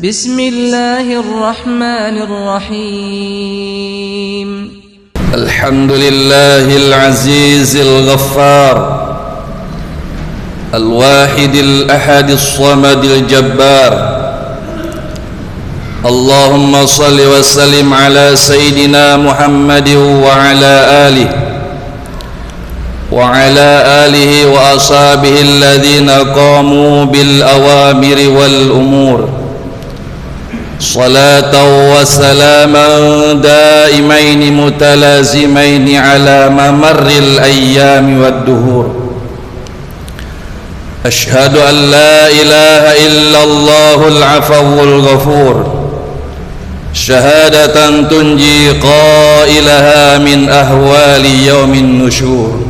بسم الله الرحمن الرحيم الحمد لله العزيز الغفار الواحد الأحد الصمد الجبار اللهم صل وسلم على سيدنا محمد وعلى آله وأصحابه الذين قاموا بالأوامر والأمور صلاة وسلاما دائمين متلازمين على ممر الأيام والدهور أشهد أن لا إله إلا الله العفو الغفور شهادة تنجي قائلها من أهوال يوم النشور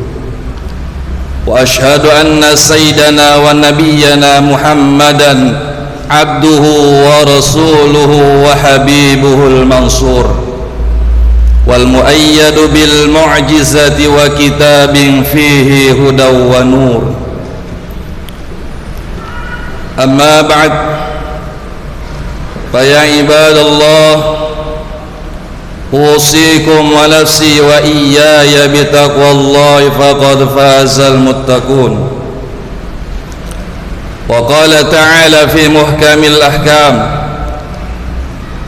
وأشهد أن سيدنا ونبينا محمدا عبده ورسوله وحبيبه المنصور والمؤيد بالمعجزة وكتاب فيه هدى ونور أما بعد فيا عباد الله أوصيكم ونفسي وإياي بتقوى الله فقد فاز المتقون وقال تعالى في محكم الأحكام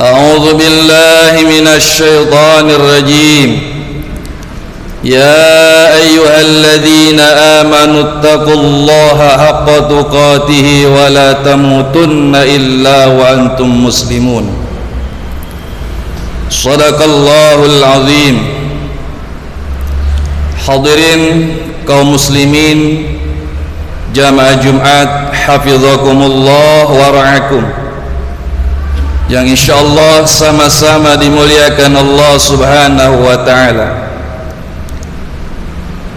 أعوذ بالله من الشيطان الرجيم يا أيها الذين آمنوا اتقوا الله حق تقاته ولا تموتن إلا وأنتم مسلمون صدق الله العظيم. Hadirin kaum muslimin Jamaah Jumat hafizakumullah wa ra'akum, yang insyaallah sama-sama dimuliakan Allah subhanahu wa ta'ala.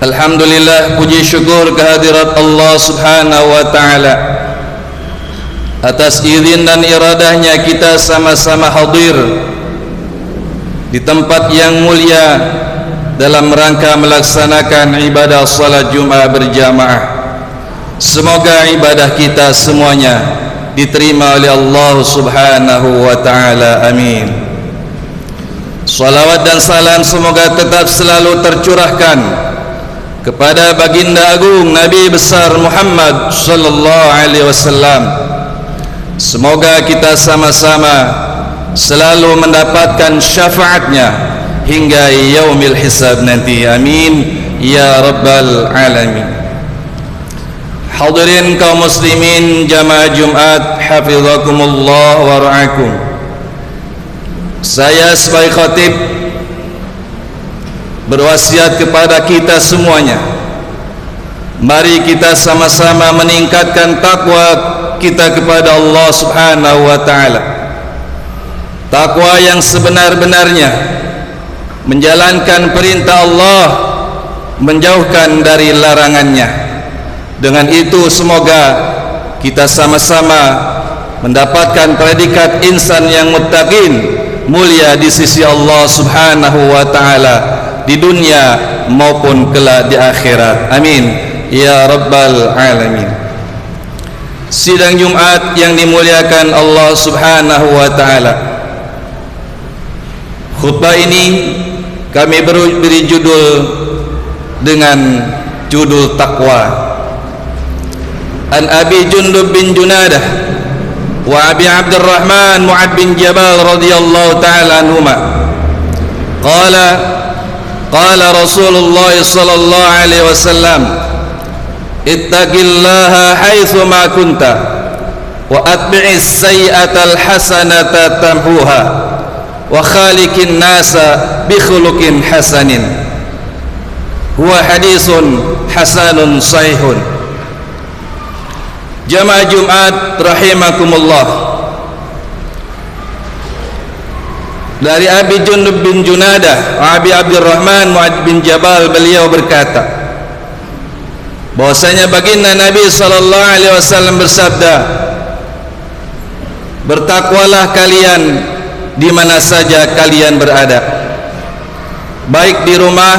Alhamdulillah, puji syukur kehadirat Allah subhanahu wa ta'ala atas izin dan iradahnya kita sama-sama hadir di tempat yang mulia dalam rangka melaksanakan ibadah salat Jumat berjamaah. Semoga ibadah kita semuanya diterima oleh Allah subhanahu wa ta'ala, amin. Salawat dan salam semoga tetap selalu tercurahkan kepada baginda agung Nabi besar Muhammad sallallahu alaihi wasallam. Semoga kita sama-sama selalu mendapatkan syafaatnya hingga yaumil hisab nanti, amin ya rabbal alamin. Hadirin kaum muslimin Jamaah Jumat hafizakumullah wa ra'akum, saya sebagai khatib berwasiat kepada kita semuanya, mari kita sama-sama meningkatkan takwa kita kepada Allah subhanahu wa ta'ala. Takwa yang sebenar-benarnya, menjalankan perintah Allah, menjauhkan dari larangannya. Dengan itu semoga kita sama-sama mendapatkan predikat insan yang muttaqin, mulia di sisi Allah subhanahu wa ta'ala di dunia maupun kelak di akhirat, amin ya rabbal alamin. Sidang Jumat yang dimuliakan Allah subhanahu wa ta'ala, khutbah ini kami beri judul dengan judul takwa. An Abi Jundub bin Junadah wa Abi Abdurrahman Mu'ad bin Jabal radhiyallahu ta'ala anhuma qala Rasulullah sallallahu alaihi wasallam ittaqillaha haitsu ma kunta wa atbi'is sayyi'atal hasanata tamhuha wa khaliqin nasa bi khuluqin hasanin. Huwa hadisun hasanun sahihun. Jamaah Jumat rahimakumullah, dari Abi Jundub bin Junadah Abi Abdurrahman Mu'ad bin Jabal, beliau berkata bahwasanya baginda Nabi sallallahu alaihi wasallam bersabda, bertakwalah kalian di mana saja kalian berada, baik di rumah,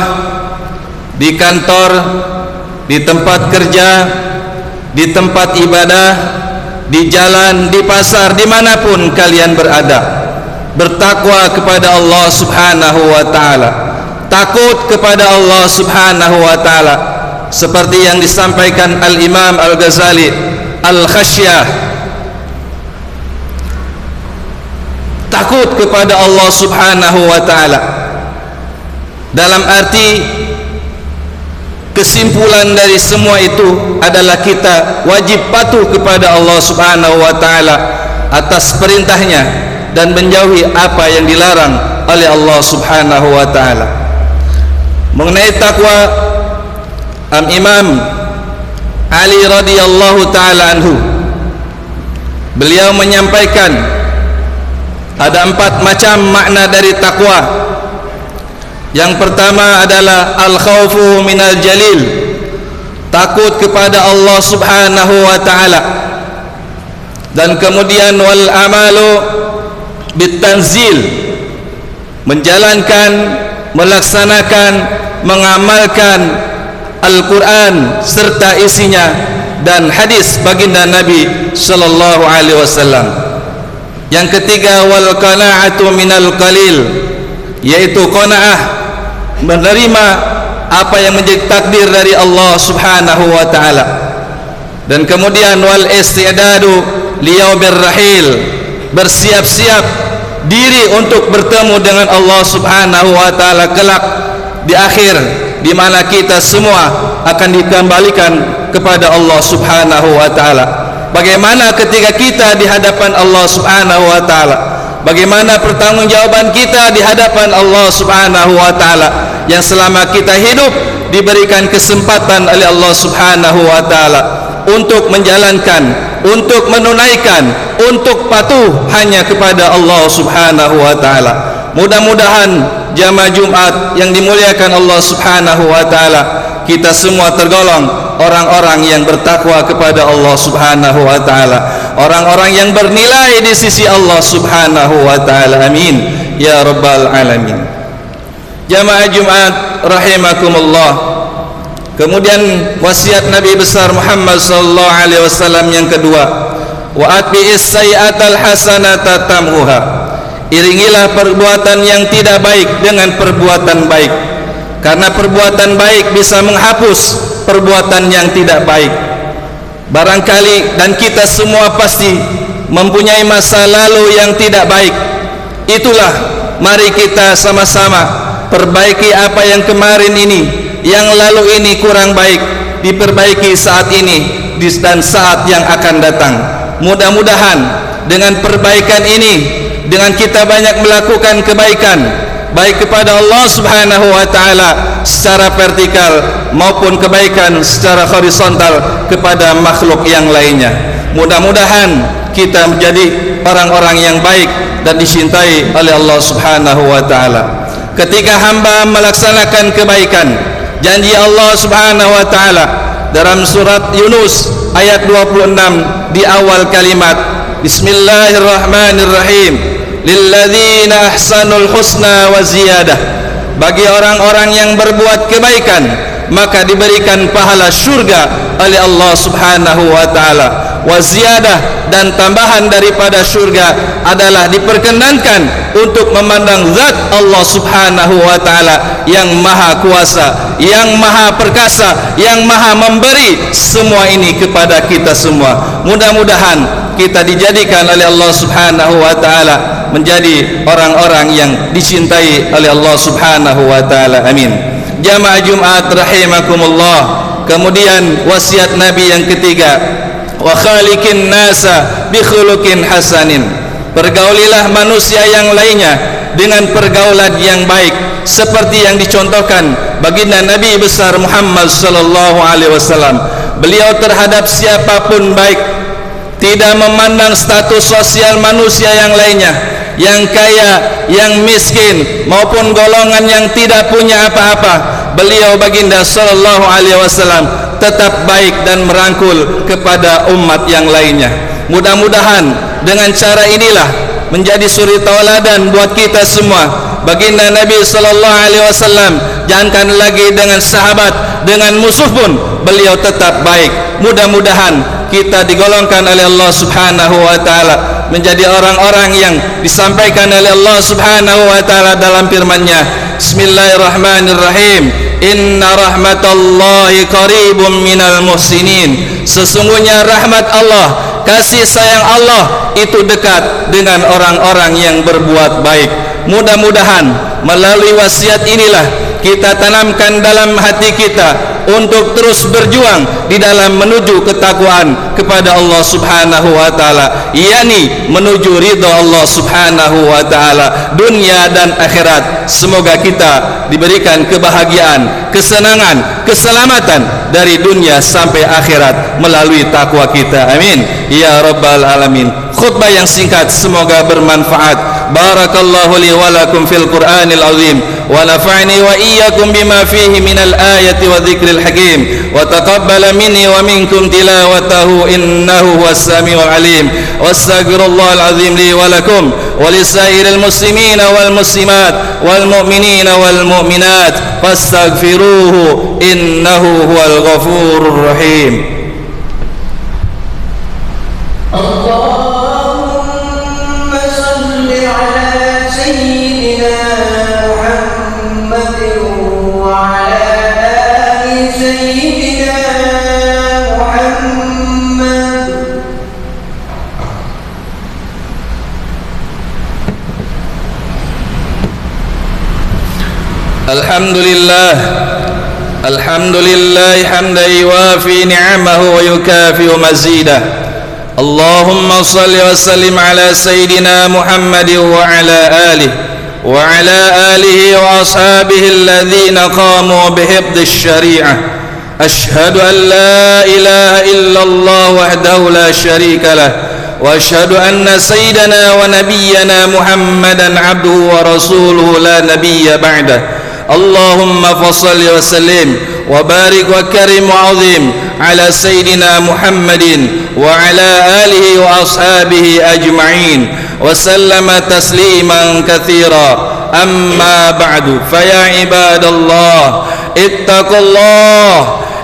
di kantor, di tempat kerja, di tempat ibadah, di jalan, di pasar, dimanapun kalian berada, bertakwa kepada Allah subhanahu wa ta'ala, takut kepada Allah subhanahu wa ta'ala, seperti yang disampaikan Al-Imam Al-Ghazali, Al-Khasyah, takut kepada Allah subhanahu wa ta'ala dalam arti kesimpulan dari semua itu adalah kita wajib patuh kepada Allah subhanahu wa ta'ala atas perintahnya dan menjauhi apa yang dilarang oleh Allah subhanahu wa ta'ala. Mengenai takwa, Imam Ali radhiyallahu ta'ala anhu, beliau menyampaikan ada 4 macam makna dari takwa. Yang pertama adalah al-khawfu minal jalil, takut kepada Allah subhanahu wa ta'ala. Dan kemudian wal amalu bitanzil, menjalankan, melaksanakan, mengamalkan Al-Quran serta isinya dan hadis baginda Nabi sallallahu alaihi wasallam. Yang ketiga wal qana'atu minal qalil, yaitu qanaah, menerima apa yang menjadi takdir dari Allah subhanahu wa ta'ala. Dan kemudian wal isti'dadu liyaumir rahil, bersiap-siap diri untuk bertemu dengan Allah subhanahu wa ta'ala kelak di akhir, di mana kita semua akan dikembalikan kepada Allah subhanahu wa ta'ala. Bagaimana ketika kita di hadapan Allah subhanahu wa ta'ala, bagaimana pertanggungjawaban kita di hadapan Allah subhanahu wa ta'ala, yang selama kita hidup diberikan kesempatan oleh Allah subhanahu wa ta'ala untuk menjalankan, untuk menunaikan, untuk patuh hanya kepada Allah subhanahu wa ta'ala. Mudah-mudahan jamaah Jumat yang dimuliakan Allah subhanahu wa ta'ala, kita semua tergolong orang-orang yang bertakwa kepada Allah subhanahu wa ta'ala, orang-orang yang bernilai di sisi Allah subhanahu wa ta'ala. Amin ya rabbal alamin. Jamaah Jumat rahimakumullah. Kemudian wasiat Nabi besar Muhammad sallallahu alaihi wasallam yang kedua, wa atbi'is sayyi'atal hasanata tamhuha, iringilah perbuatan yang tidak baik dengan perbuatan baik, karena perbuatan baik bisa menghapus perbuatan yang tidak baik. Barangkali dan kita semua pasti mempunyai masa lalu yang tidak baik. Itulah, mari kita sama-sama perbaiki apa yang kemarin ini, yang lalu ini kurang baik, diperbaiki saat ini dan saat yang akan datang. Mudah-mudahan dengan perbaikan ini, dengan kita banyak melakukan kebaikan, baik kepada Allah subhanahu wa ta'ala secara vertikal maupun kebaikan secara horizontal kepada makhluk yang lainnya. Mudah-mudahan kita menjadi orang-orang yang baik dan dicintai oleh Allah subhanahu wa ta'ala. Ketika hamba melaksanakan kebaikan, janji Allah subhanahu wa ta'ala dalam surat Yunus ayat 26 di awal kalimat, Bismillahirrahmanirrahim, lilladzina ahsanul husna wa ziyadah, bagi orang-orang yang berbuat kebaikan maka diberikan pahala syurga oleh Allah subhanahu wa ta'ala. Wa ziyadah, dan tambahan daripada syurga adalah diperkenankan untuk memandang zat Allah subhanahu wa ta'ala yang maha kuasa, yang maha perkasa, yang maha memberi semua ini kepada kita semua. Mudah-mudahan kita dijadikan oleh Allah subhanahu wa ta'ala menjadi orang-orang yang dicintai oleh Allah subhanahu wa ta'ala. Amin. Jamaah Jumat rahimakumullah. Kemudian wasiat Nabi yang ketiga, wa khaliqin nasa bi khuluqin hasanin, pergaulilah manusia yang lainnya dengan pergaulan yang baik, seperti yang dicontohkan baginda Nabi besar Muhammad sallallahu alaihi wasallam. Beliau terhadap siapapun baik, tidak memandang status sosial manusia yang lainnya, yang kaya, yang miskin, maupun golongan yang tidak punya apa-apa. Beliau baginda sallallahu alaihi wasallam tetap baik dan merangkul kepada umat yang lainnya. Mudah-mudahan dengan cara inilah menjadi suri tauladan buat kita semua. Baginda Nabi sallallahu alaihi wasallam jangankan lagi dengan sahabat, dengan musuh pun beliau tetap baik. Mudah-mudahan kita digolongkan oleh Allah Subhanahu wa taala menjadi orang-orang yang disampaikan oleh Allah Subhanahu wa taala dalam firman-Nya, Bismillahirrahmanirrahim, Inna rahmatallahi qaribum minal muhsinin. Sesungguhnya rahmat Allah, kasih sayang Allah itu dekat dengan orang-orang yang berbuat baik. Mudah-mudahan melalui wasiat inilah kita tanamkan dalam hati kita untuk terus berjuang di dalam menuju ketakwaan kepada Allah Subhanahu wa taala, yakni menuju ridha Allah Subhanahu wa taala dunia dan akhirat. Semoga kita diberikan kebahagiaan, kesenangan, keselamatan dari dunia sampai akhirat melalui takwa kita. Amin ya rabbal alamin. Khutbah yang singkat semoga bermanfaat. Barakallahu li wa lakum fil Qur'anil azim wa nafa'ni wa iyyakum bima fihi minal ayati wa dzikril hakim wa taqabbala minni wa minkum tilawatahu innahu huwas samiul alim. Wastaghfirullahal azim li wa lakum wa lisairil muslimina wal muslimat wal mu'minina wal mu'minat fastaghfiruhu innahu huwal ghafurur rahim. Alhamdulillah hamdan yuwafi ni'amahu wa yukafi'u mazidah. Allahumma salli wa sallim ala sayyidina Muhammad wa ala alihi wa ashabihi alladhina qamu bihifdhish syari'ah. Ashhadu an la ilaha illallah wahdahu la syarika lah wa ashhadu anna sayyidana wa nabiyyana Muhammadan abduhu wa rasuluhu la nabiyya ba'dah. Allahumma fasalli wa sallim wa barik wa karim wa azim ala sayyidina Muhammadin wa ala alihi wa ashabihi ajma'in wa sallama tasliman katsira. Amma ba'du, fa ya ibadallah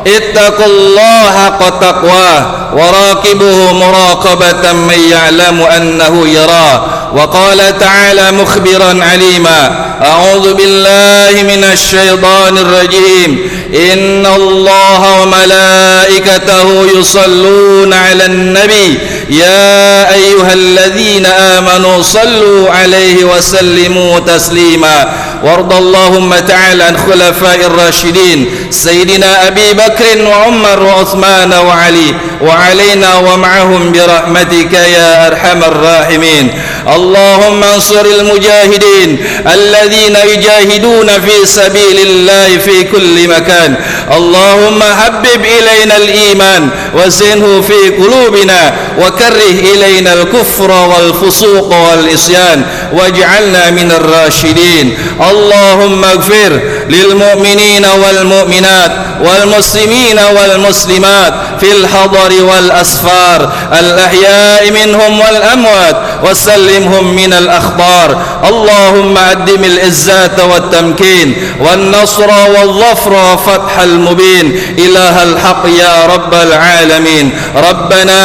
ittaqullaha haqqa taqwah wa raqibuhu muraqabatan man ya'lamu annahu yara. Wa qala ta'ala mukhbiran alima, a'udzu billahi minasy syaithanir rajim, innallaha wa malaikatahu yusalluna 'alan nabi ya ayyuhalladzina amanu sallu 'alaihi wa sallimu taslima. Wardallahumma ta'ala an khulafa'ir rasyidin sayyidina Abi Bakr wa Umar wa Uthman wa Ali wa alaina wa ma'ahum bi rahmatika ya arhamar rahimin. Allahumma ansuril mujahidin alladhina yujahiduna fi sabilillahi fi kulli makan. Allahumma habbib ilayna al-iman wa zinhu fi qulubina wa karrih ilayna al-kufra wal fusuq wal isyan waj'alna minar rasyidin. Allahumma ighfir lil mu'minina wal mu'minat wal muslimina wal muslimat fil hadari wal asfar al ahya'i minhum wal amwat wa sallimhum min al akhbar. Allahumma addimil izzata wat tamkin wan nasra wal dhafra fathal mubin ilahal haq ya rabbal alamin. Rabbana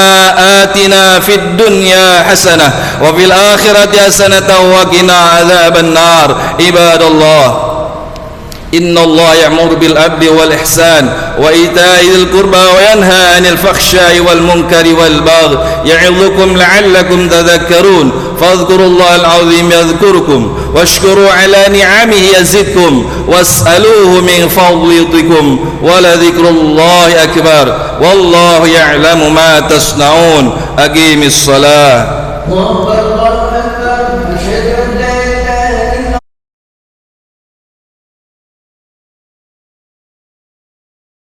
atina fid dunya hasanah wa fil akhirati hasanatan wa qina adzaban nar. Ibadallah, Inna Allah ya'muru bil adli wal ihsan wa ita'i dzil qurba wa yanha 'anil fakhsha'i wal munkari wal baghi ya'idhukum la'allakum tadhakkarun. Fadhkurullahal 'azim yadhkurkum washkuru 'ala ni'amihi yazidkum was'aluhu min fadlikum wa la dzikrullahi akbar wallahu ya'lamu ma tasna'un. Aqimis shalah.